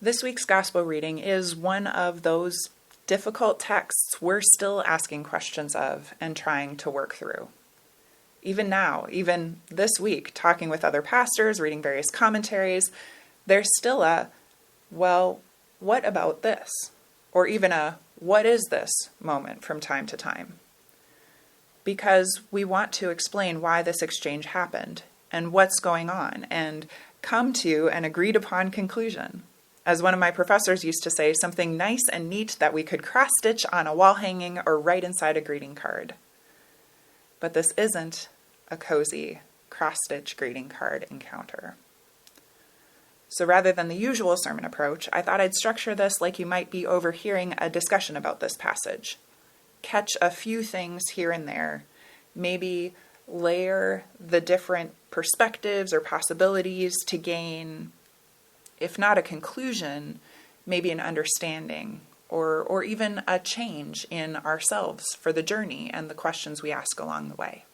This week's gospel reading is one of those difficult texts we're still asking questions of and trying to work through. Even now, even this week, talking with other pastors, reading various commentaries, there's still a, well, what about this? Or even a, what is this moment from time to time? Because we want to explain why this exchange happened and what's going on and come to an agreed upon conclusion. As one of my professors used to say, something nice and neat that we could cross-stitch on a wall hanging or write inside a greeting card. But this isn't a cozy cross-stitch greeting card encounter. So rather than the usual sermon approach, I thought I'd structure this like you might be overhearing a discussion about this passage. Catch a few things here and there, maybe layer the different perspectives or possibilities to gain, if not a conclusion, maybe an understanding or even a change in ourselves for the journey and the questions we ask along the way.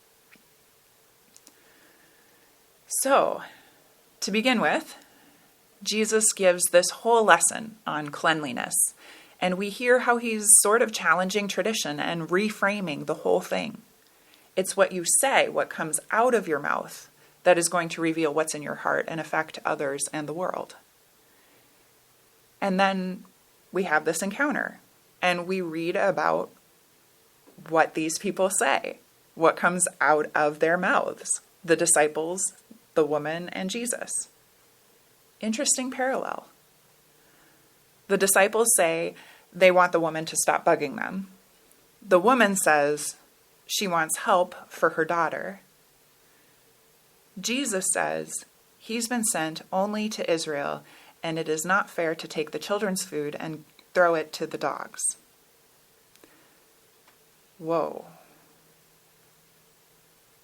So, to begin with, Jesus gives this whole lesson on cleanliness, and we hear how he's sort of challenging tradition and reframing the whole thing. It's what you say, what comes out of your mouth, that is going to reveal what's in your heart and affect others and the world. And then we have this encounter, and we read about what these people say, what comes out of their mouths, the disciples, the woman, and Jesus. Interesting parallel. The disciples say they want the woman to stop bugging them. The woman says she wants help for her daughter. Jesus says he's been sent only to Israel, and it is not fair to take the children's food and throw it to the dogs. Whoa.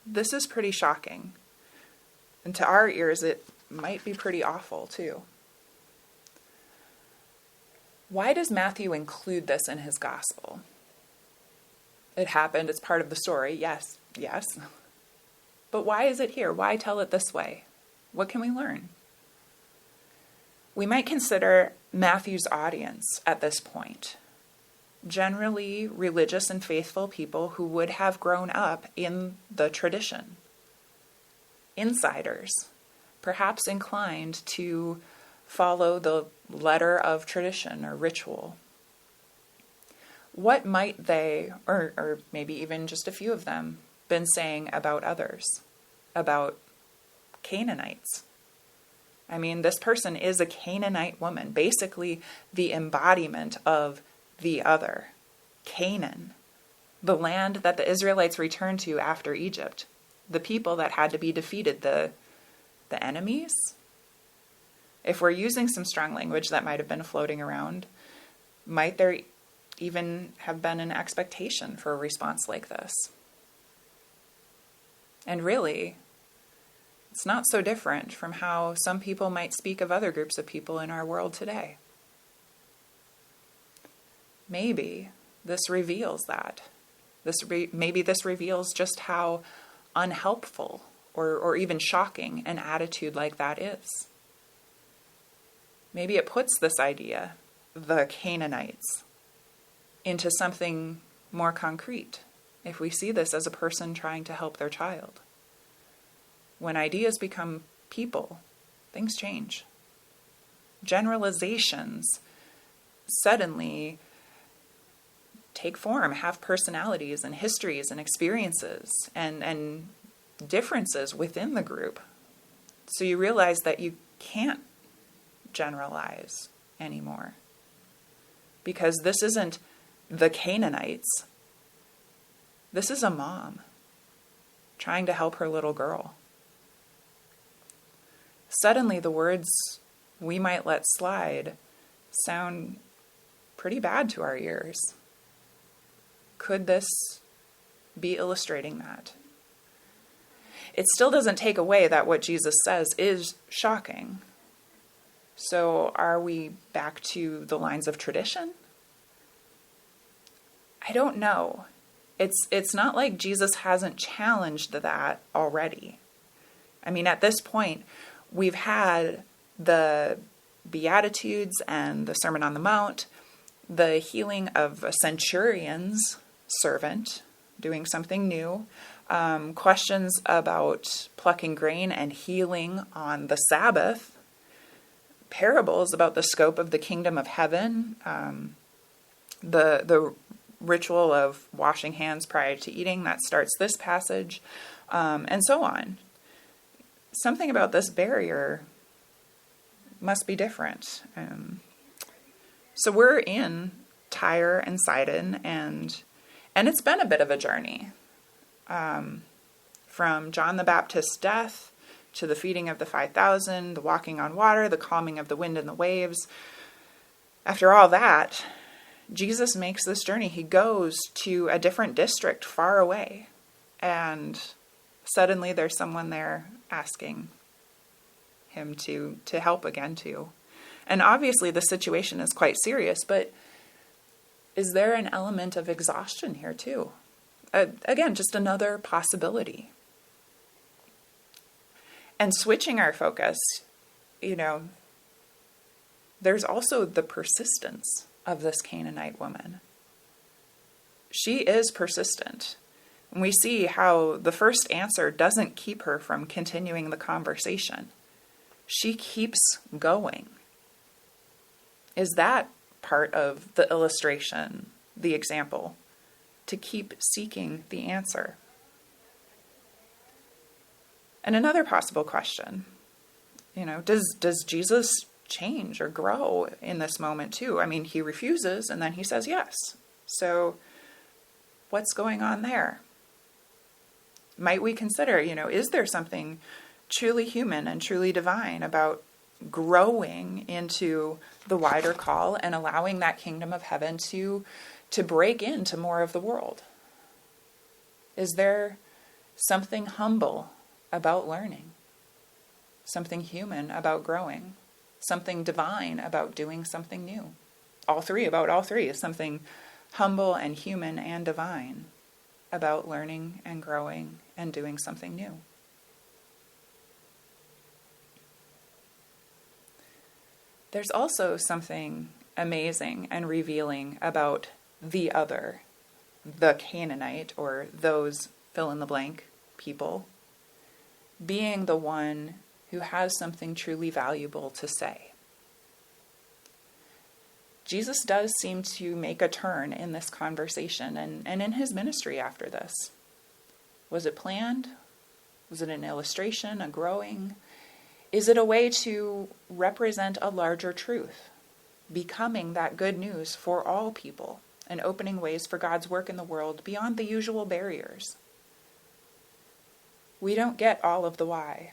This is pretty shocking. And to our ears, it might be pretty awful, too. Why does Matthew include this in his gospel? It happened, it's part of the story, yes. But why is it here? Why tell it this way? What can we learn? We might consider Matthew's audience at this point. Generally religious and faithful people who would have grown up in the tradition. Insiders, perhaps inclined to follow the letter of tradition or ritual. What might they, or maybe even just a few of them, been saying about others, about Canaanites? I mean, this person is a Canaanite woman, basically the embodiment of the other, Canaan, the land that the Israelites returned to after Egypt, the people that had to be defeated, the enemies. If we're using some strong language that might have been floating around, might there even have been an expectation for a response like this? And really, it's not so different from how some people might speak of other groups of people in our world today. Maybe this reveals that. Maybe this reveals just how unhelpful or even shocking an attitude like that is. Maybe it puts this idea, the Canaanites, into something more concrete if we see this as a person trying to help their child. When ideas become people, things change. Generalizations suddenly take form, have personalities and histories and experiences and differences within the group. So you realize that you can't generalize anymore. Because this isn't the Canaanites. This is a mom trying to help her little girl. Suddenly the words we might let slide sound pretty bad to our ears. Could this be illustrating that? It still doesn't take away that what Jesus says is shocking. So are we back to the lines of tradition? I don't know. It's not like Jesus hasn't challenged that already. I mean, at this point, we've had the Beatitudes and the Sermon on the Mount, the healing of a centurion's servant, doing something new, questions about plucking grain and healing on the Sabbath, parables about the scope of the kingdom of heaven, the ritual of washing hands prior to eating that starts this passage, and so on. Something about this barrier must be different. So we're in Tyre and Sidon, and it's been a bit of a journey. From John the Baptist's death to the feeding of the 5,000, the walking on water, the calming of the wind and the waves. After all that, Jesus makes this journey. He goes to a different district far away, and suddenly there's someone there asking him to help again too. And obviously the situation is quite serious, but is there an element of exhaustion here too? Again, just another possibility. And switching our focus, there's also the persistence of this Canaanite woman. She is persistent. And we see how the first answer doesn't keep her from continuing the conversation. She keeps going. Is that part of the illustration, the example, to keep seeking the answer? And another possible question, does Jesus change or grow in this moment too? I mean, he refuses and then he says yes. So what's going on there? Might we consider, is there something truly human and truly divine about growing into the wider call and allowing that kingdom of heaven to break into more of the world? Is there something humble about learning? Something human about growing? Something divine about doing something new? About all three is something humble and human and divine about learning and growing and doing something new. There's also something amazing and revealing about the other, the Canaanite, or those fill-in-the-blank people, being the one who has something truly valuable to say. Jesus does seem to make a turn in this conversation and in his ministry after this. Was it planned? Was it an illustration, a growing? Is it a way to represent a larger truth, becoming that good news for all people and opening ways for God's work in the world beyond the usual barriers? We don't get all of the why.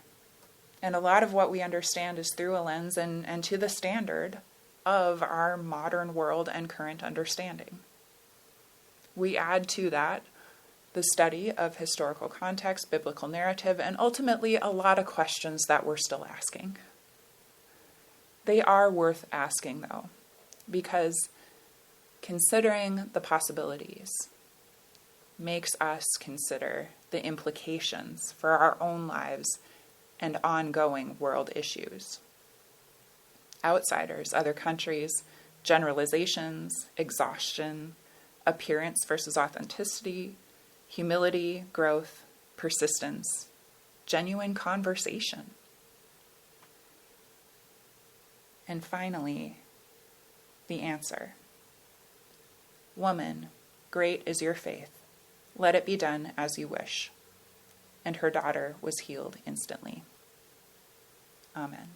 And a lot of what we understand is through a lens and to the standard of our modern world and current understanding. We add to that the study of historical context, biblical narrative, and ultimately a lot of questions that we're still asking. They are worth asking, though, because considering the possibilities makes us consider the implications for our own lives and ongoing world issues. Outsiders, other countries, generalizations, exhaustion, appearance versus authenticity, humility, growth, persistence, genuine conversation. And finally, the answer. Woman, great is your faith. Let it be done as you wish. And her daughter was healed instantly. Amen.